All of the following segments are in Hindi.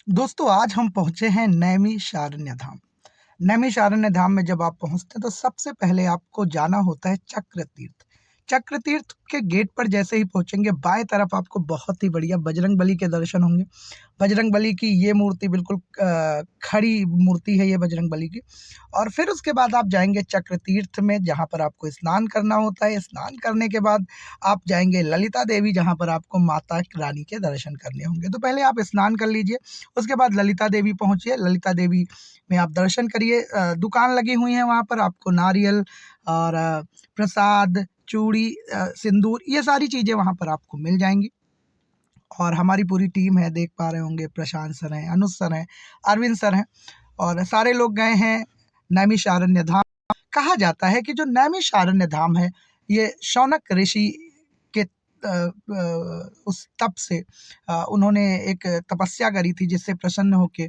दोस्तों, आज हम पहुंचे हैं नैमिषारण्य धाम। नैमिषारण्य धाम में जब आप पहुंचते हैं तो सबसे पहले आपको जाना होता है चक्र तीर्थ। चक्र तीर्थ के गेट पर जैसे ही पहुंचेंगे, बाएं तरफ आपको बहुत ही बढ़िया बजरंग बली के दर्शन होंगे। बजरंग बली की ये मूर्ति बिल्कुल खड़ी मूर्ति है ये बजरंग बली की। और फिर उसके बाद आप जाएंगे चक्र तीर्थ में, जहाँ पर आपको स्नान करना होता है। स्नान करने के बाद आप जाएंगे ललिता देवी, जहाँ पर आपको माता रानी के दर्शन करने होंगे। तो पहले आप स्नान कर लीजिए, उसके बाद ललिता देवी पहुँचिए। ललिता देवी में आप दर्शन करिए। दुकान लगी हुई है वहाँ पर, आपको नारियल और प्रसाद, चूड़ी, सिंदूर, ये सारी चीज़ें वहाँ पर आपको मिल जाएंगी। और हमारी पूरी टीम है, देख पा रहे होंगे, प्रशांत सर हैं, अनुज सर हैं, अरविंद सर हैं, और सारे लोग गए हैं नैमिषारण्य धाम। कहा जाता है कि जो नैमिषारण्य धाम है, ये शौनक ऋषि के उस तप से उन्होंने एक तपस्या करी थी, जिससे प्रसन्न होके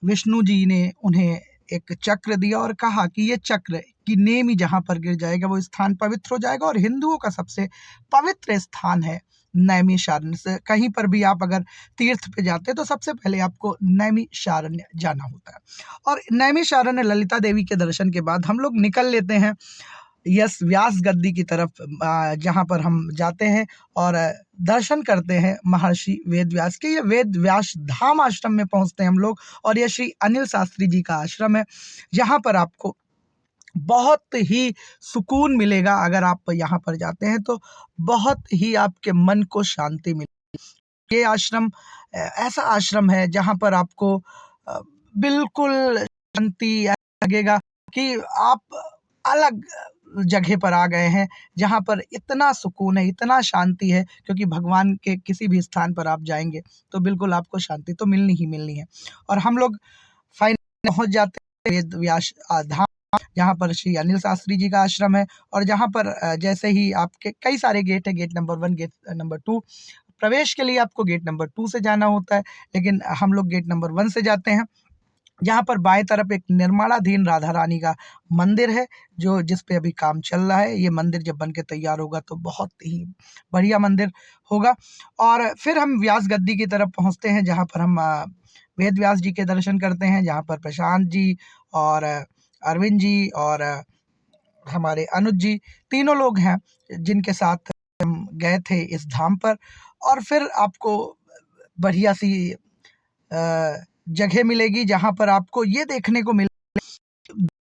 विष्णु जी ने उन्हें एक चक्र दिया और कहा कि ये चक्र की नेमी जहाँ पर गिर जाएगा वो स्थान पवित्र हो जाएगा। और हिंदुओं का सबसे पवित्र स्थान है नैमिषारण्य। से कहीं पर भी आप अगर तीर्थ पे जाते हैं तो सबसे पहले आपको नैमिषारण्य जाना होता है। और नैमिषारण्य ललिता देवी के दर्शन के बाद हम लोग निकल लेते हैं यस व्यास गद्दी की तरफ, जहाँ पर हम जाते हैं और दर्शन करते हैं महर्षि वेद व्यास के। ये वेद व्यास धाम आश्रम में पहुँचते हैं हम लोग, और ये श्री अनिल शास्त्री जी का आश्रम है, जहाँ पर आपको बहुत ही सुकून मिलेगा। अगर आप यहाँ पर जाते हैं तो बहुत ही आपके मन को शांति मिलेगी। ये आश्रम ऐसा आश्रम है जहाँ पर आपको बिल्कुल शांति लगेगा कि आप अलग जगह पर आ गए हैं, जहाँ पर इतना सुकून है, इतना शांति है। क्योंकि भगवान के किसी भी स्थान पर आप जाएंगे तो बिल्कुल आपको शांति तो मिलनी ही मिलनी है। और हम लोग फाइनल पहुँच जाते हैं वेद व्यास धाम, जहाँ पर श्री अनिल शास्त्री जी का आश्रम है। और जहाँ पर जैसे ही आपके कई सारे गेट है, गेट नंबर 1, गेट नंबर 2, प्रवेश के लिए आपको गेट नंबर 2 से जाना होता है, लेकिन हम लोग गेट नंबर 1 से जाते हैं। जहाँ पर बाएं तरफ एक निर्माणाधीन राधा रानी का मंदिर है, जो जिस पे अभी काम चल रहा है। ये मंदिर जब बन के तैयार होगा तो बहुत ही बढ़िया मंदिर होगा। और फिर हम व्यास गद्दी की तरफ पहुँचते हैं, जहाँ पर हम वेद व्यास जी के दर्शन करते हैं, जहाँ पर प्रशांत जी और अरविंद जी और हमारे अनुज जी, तीनों लोग हैं जिनके साथ हम गए थे इस धाम पर। और फिर आपको बढ़िया सी जगह मिलेगी, जहाँ पर आपको ये देखने को मिले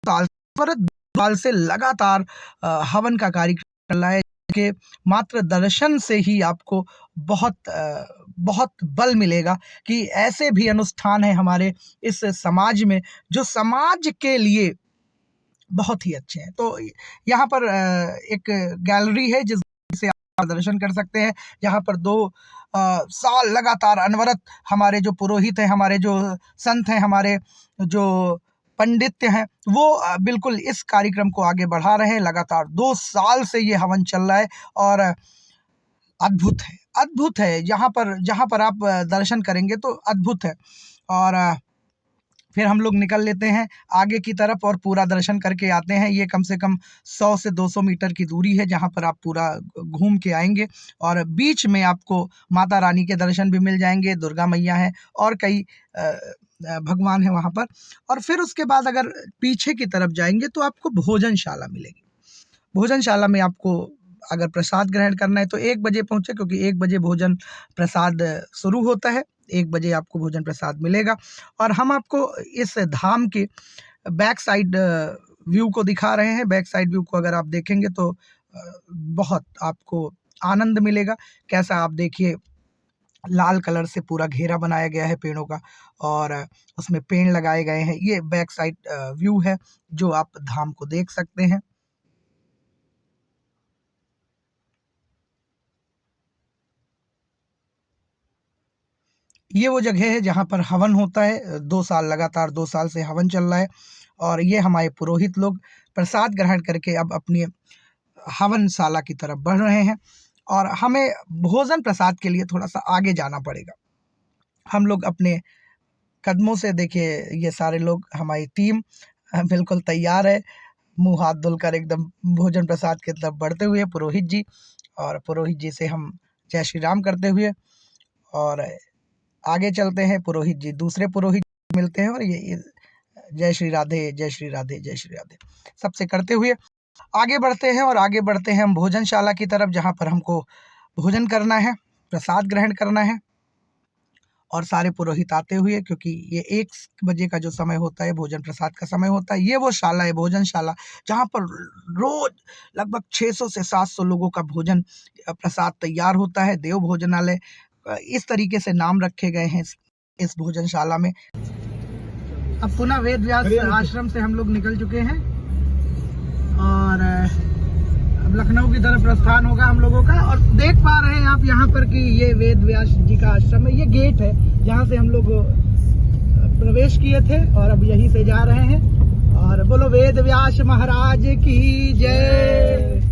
साल पर 2 साल से लगातार हवन का कार्यक्रम चल रहा है, कि मात्र दर्शन से ही आपको बहुत बल मिलेगा कि ऐसे भी अनुष्ठान है हमारे इस समाज में, जो समाज के लिए बहुत ही अच्छे हैं। तो यहाँ पर एक गैलरी है जिससे आप दर्शन कर सकते हैं, जहाँ पर 2 साल लगातार अनवरत हमारे जो पुरोहित हैं, हमारे जो संत हैं, हमारे जो पंडित हैं, वो बिल्कुल इस कार्यक्रम को आगे बढ़ा रहे हैं। लगातार 2 साल से ये हवन चल रहा है और अद्भुत है, अद्भुत है। जहाँ पर आप दर्शन करेंगे तो अद्भुत है। और फिर हम लोग निकल लेते हैं आगे की तरफ और पूरा दर्शन करके आते हैं। ये कम से कम 100 से 200 मीटर की दूरी है, जहाँ पर आप पूरा घूम के आएंगे। और बीच में आपको माता रानी के दर्शन भी मिल जाएंगे, दुर्गा मैया हैं और कई भगवान हैं वहाँ पर। और फिर उसके बाद अगर पीछे की तरफ जाएंगे तो आपको भोजनशाला मिलेगी। भोजनशाला में आपको अगर प्रसाद ग्रहण करना है तो 1 बजे पहुँचे, क्योंकि 1 बजे भोजन प्रसाद शुरू होता है। 1 बजे आपको भोजन प्रसाद मिलेगा। और हम आपको इस धाम के बैक साइड व्यू को दिखा रहे हैं। बैक साइड व्यू को अगर आप देखेंगे तो बहुत आपको आनंद मिलेगा। कैसा, आप देखिए, लाल कलर से पूरा घेरा बनाया गया है पेड़ों का, और उसमें पेड़ लगाए गए हैं। ये बैक साइड व्यू है जो आप धाम को देख सकते हैं। ये वो जगह है जहाँ पर हवन होता है। 2 साल लगातार 2 साल से हवन चल रहा है, और ये हमारे पुरोहित लोग प्रसाद ग्रहण करके अब अपनी हवनशाला की तरफ बढ़ रहे हैं। और हमें भोजन प्रसाद के लिए थोड़ा-सा आगे जाना पड़ेगा। हम लोग अपने कदमों से, देखिए, ये सारे लोग, हमारी टीम बिल्कुल तैयार है, मुँह हाथ धुलकर एकदम भोजन प्रसाद की तरफ बढ़ते हुए। पुरोहित जी, और पुरोहित जी से हम जय श्री राम करते हुए और आगे चलते हैं, पुरोहित जी, दूसरे पुरोहित मिलते हैं और ये जय श्री राधे, जय श्री राधे, जय श्री राधे सबसे करते हुए आगे बढ़ते हैं। और आगे बढ़ते हैं हम भोजनशाला की तरफ, जहाँ पर हमको भोजन करना है, प्रसाद ग्रहण करना है। और सारे पुरोहित आते हुए, क्योंकि ये 1 बजे का जो समय होता है भोजन प्रसाद का समय होता है, ये वो शाला है भोजनशाला जहाँ पर रोज लगभग 600 से 700 लोगों का भोजन प्रसाद तैयार होता है। देव भोजनालय इस तरीके से नाम रखे गए हैं इस भोजनशाला में। अब पुनः वेद व्यास आश्रम से हम लोग निकल चुके हैं और अब लखनऊ की तरफ प्रस्थान होगा हम लोगों का। और देख पा रहे हैं आप यहाँ पर कि ये वेद व्यास जी का आश्रम है, ये गेट है जहाँ से हम लोग प्रवेश किए थे और अब यहीं से जा रहे हैं। और बोलो वेद व्यास महाराज की जय।